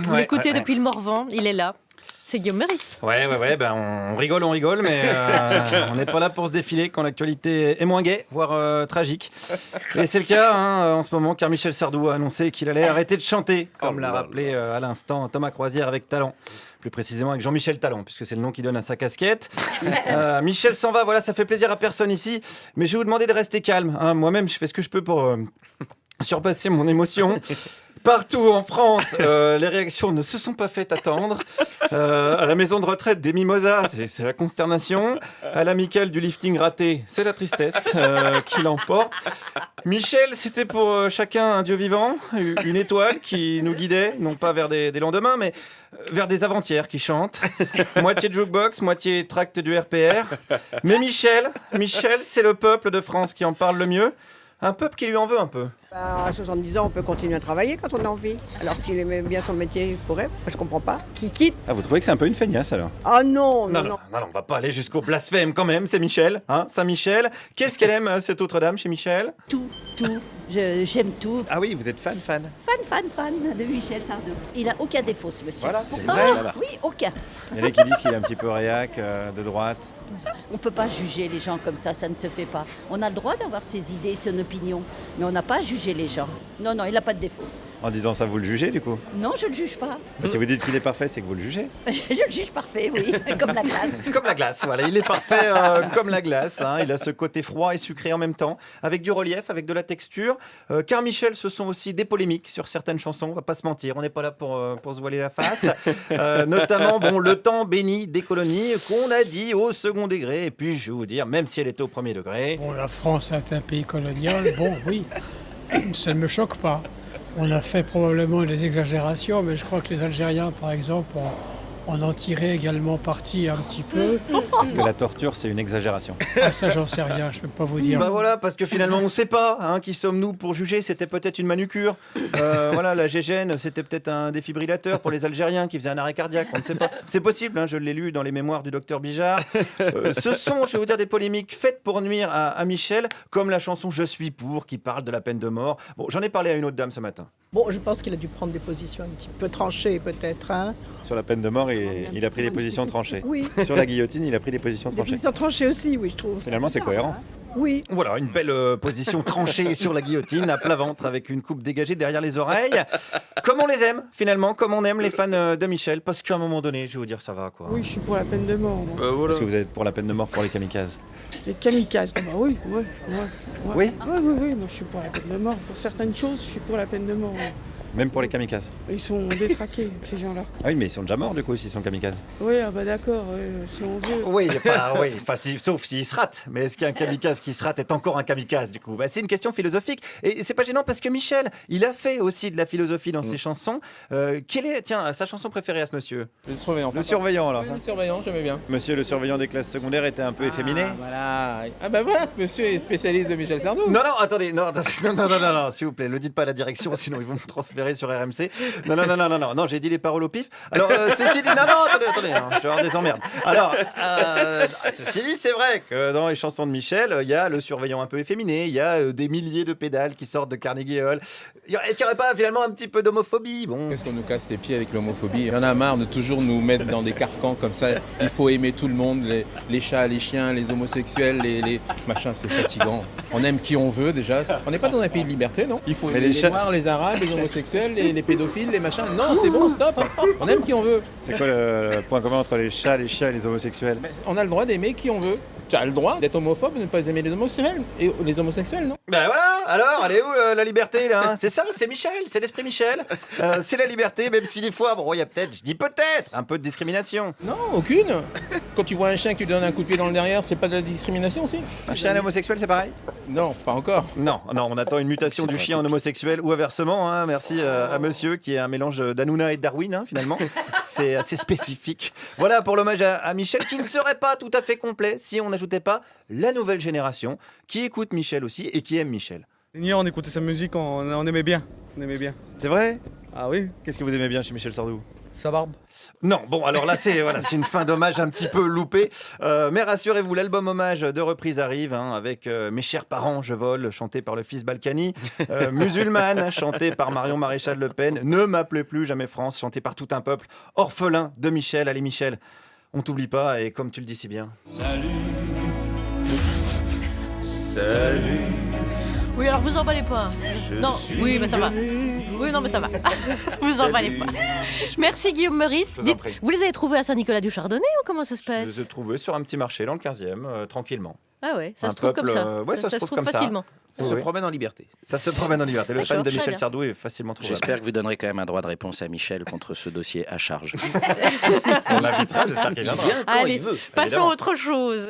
Vous l'écoutez depuis le Morvan, il est là. C'est Guillaume Meurice. Ouais, ben on rigole, mais on n'est pas là pour se défiler quand l'actualité est moins gaie, voire tragique. Et c'est le cas en ce moment, car Michel Sardou a annoncé qu'il allait arrêter de chanter, comme l'a rappelé à l'instant Thomas Croisière avec Talent. Plus précisément avec Jean-Michel Talent, puisque c'est le nom qu'il donne à sa casquette. Michel s'en va, voilà, ça fait plaisir à personne ici, mais je vais vous demander de rester calme. Moi-même, je fais ce que je peux pour surpasser mon émotion. Partout en France, les réactions ne se sont pas faites attendre. À la maison de retraite des Mimosas, c'est la consternation. À l'amicale du lifting raté, c'est la tristesse qui l'emporte. Michel, c'était pour chacun un dieu vivant, une étoile qui nous guidait, non pas vers des lendemains, mais vers des avant-hier qui chantent. Moitié de jukebox, moitié tract du RPR. Mais Michel, c'est le peuple de France qui en parle le mieux. Un peuple qui lui en veut un peu. À 70 ans, on peut continuer à travailler quand on a envie. Alors s'il aimait bien son métier, il pourrait. Je comprends pas. Qui quitte? Ah, vous trouvez que c'est un peu une feignasse alors? Ah non, non, on va pas aller jusqu'au blasphème quand même, c'est Michel, Saint-Michel. Qu'est-ce qu'elle aime, cette autre dame, chez Michel? Tout. J'aime tout. Ah oui, vous êtes fan. Fan de Michel Sardou. Il n'a aucun défaut, ce monsieur. Voilà, c'est vrai. voilà. Oui, aucun. Il y en a qui disent qu'il est un petit peu réac, de droite. On ne peut pas juger les gens comme ça ne se fait pas. On a le droit d'avoir ses idées, son opinion, mais on n'a pas à juger les gens. Non, il n'a pas de défaut. En disant ça, vous le jugez du coup? Non, je ne le juge pas. Mais si vous dites qu'il est parfait, c'est que vous le jugez. Je le juge parfait, oui, comme la glace. Comme la glace, voilà, il est parfait comme la glace. Il a ce côté froid et sucré en même temps, avec du relief, avec de la texture. Car Michel, ce sont aussi des polémiques sur certaines chansons, on va pas se mentir, on n'est pas là pour se voiler la face. Notamment, le temps béni des colonies, qu'on a dit au second degré. Et puis, je vais vous dire, même si elle était au premier degré... Bon, la France est un pays colonial, oui, ça ne me choque pas. On a fait probablement des exagérations, mais je crois que les Algériens, par exemple, on en tirait également parti un petit peu. Parce que la torture, c'est une exagération. Ah, ça, j'en sais rien, je ne peux pas vous dire. Voilà, parce que finalement, on ne sait pas. Qui sommes-nous pour juger? C'était peut-être une manucure. La Gégène, c'était peut-être un défibrillateur pour les Algériens qui faisaient un arrêt cardiaque. On ne sait pas. C'est possible, je l'ai lu dans les mémoires du docteur Bijard. Ce sont, je vais vous dire, des polémiques faites pour nuire à Michel, comme la chanson Je suis pour, qui parle de la peine de mort. Bon, j'en ai parlé à une autre dame ce matin. Bon, je pense qu'il a dû prendre des positions un petit peu tranchées, peut-être. Sur la peine de mort, il a pris des positions tranchées. Oui. Sur la guillotine, il a pris des positions tranchées. Des positions tranchées aussi, oui, je trouve. Finalement, c'est cohérent. Oui. Voilà, une belle position tranchée sur la guillotine, à plat ventre, avec une coupe dégagée derrière les oreilles. Comme on les aime, finalement, comme on aime les fans de Michel. Parce qu'à un moment donné, je vais vous dire, ça va, quoi. Oui, je suis pour la peine de mort. Voilà. Est-ce que vous êtes pour la peine de mort pour les kamikazes? Les kamikazes, oui. Oui. Oui, moi je suis pour la peine de mort. Pour certaines choses, je suis pour la peine de mort. Même pour les kamikazes? Ils sont détraqués, ces gens-là. Ah oui, mais ils sont déjà morts, du coup, s'ils sont kamikazes. Oui, d'accord, si on veut. Oui, sauf s'ils se ratent. Mais est-ce qu'un kamikaze qui se rate est encore un kamikaze, du coup? C'est une question philosophique. Et c'est pas gênant parce que Michel, il a fait aussi de la philosophie dans ses chansons. Quelle est, sa chanson préférée à ce monsieur? Le surveillant. Le surveillant, alors, oui, ça? Le surveillant, j'aimais bien. Monsieur le surveillant des classes secondaires était un peu efféminé? Voilà. Voilà, monsieur est spécialiste de Michel Sardou. Non, attendez, non, s'il vous plaît, le dites pas à la direction, sinon ils vont me transférer sur RMC. Non, j'ai dit les paroles au pif. Alors, ceci dit, attendez, je vais avoir des emmerdes. Alors, ceci dit, c'est vrai que dans les chansons de Michel, il y a le surveillant un peu efféminé, il y a des milliers de pédales qui sortent de Carnegie Hall. Il n'y aurait pas finalement un petit peu d'homophobie? Bon. Qu'est-ce qu'on nous casse les pieds avec l'homophobie? Il y en a marre de toujours nous mettre dans des carcans comme ça. Il faut aimer tout le monde, les chats, les chiens, les homosexuels, les machins, c'est fatigant. On aime qui on veut déjà. On n'est pas dans un pays de liberté, non? Il faut aimer les noirs, les arabes, les homosexuels, les pédophiles, les machins. Non, c'est bon, stop. On aime qui on veut. C'est quoi le point commun entre les chats, les chiens et les homosexuels? On a le droit d'aimer qui on veut. Tu as le droit d'être homophobe et de ne pas aimer les homosexuels. Et les homosexuels, non? Ben voilà, alors, elle est où la liberté, là? C'est ça, c'est Michel, c'est l'esprit Michel. C'est la liberté, même si des fois, il y a peut-être, je dis peut-être, un peu de discrimination. Non, aucune. Quand tu vois un chien qui lui donne un coup de pied dans le derrière, c'est pas de la discrimination aussi? Un chien homosexuel, c'est pareil? Non, pas encore. Non, on attend une mutation du chien en homosexuel ou inversement. Merci à monsieur qui est un mélange d'Hanouna et de Darwin, finalement. C'est assez spécifique. Voilà pour l'hommage à Michel, qui ne serait pas tout à fait complet si on n'ajoutait pas la nouvelle génération qui écoute Michel aussi et qui aime Michel. On écoutait sa musique, on aimait bien. C'est vrai? Ah oui. Qu'est-ce que vous aimez bien chez Michel Sardou? Sa barbe. Non, bon, alors là, c'est une fin d'hommage un petit peu loupée. Mais rassurez-vous, l'album hommage de reprise arrive avec Mes chers parents, je vole, chanté par le fils Balkany. Musulmane, chanté par Marion Maréchal Le Pen. Ne m'appelez plus jamais France, chanté par tout un peuple. Orphelin de Michel. Allez, Michel, on t'oublie pas et comme tu le dis si bien. Salut. Salut. Oui, alors vous emballez pas. Non, oui, mais ça va. Oui, non, mais ça va. Vous emballez pas. Merci Guillaume Meurice. Je vous en prie. Vous les avez trouvés à Saint-Nicolas-du-Chardonnay ou comment ça se Je passe? les ai trouvés sur un petit marché dans le 15e, tranquillement. Ah ouais, ça Un se trouve peuple, comme ça. ouais, ça se trouve comme ça. facilement. Ça Oui, se oui. promène en liberté. Ça se promène en liberté. Le fan de D'accord, très Michel bien. Sardou est facilement trouvable. J'espère que vous donnerez quand même un droit de réponse à Michel contre ce dossier à charge. On l'invitera, j'espère qu'il viendra. Bien quand Allez, il veut. passons Évidemment. à autre chose.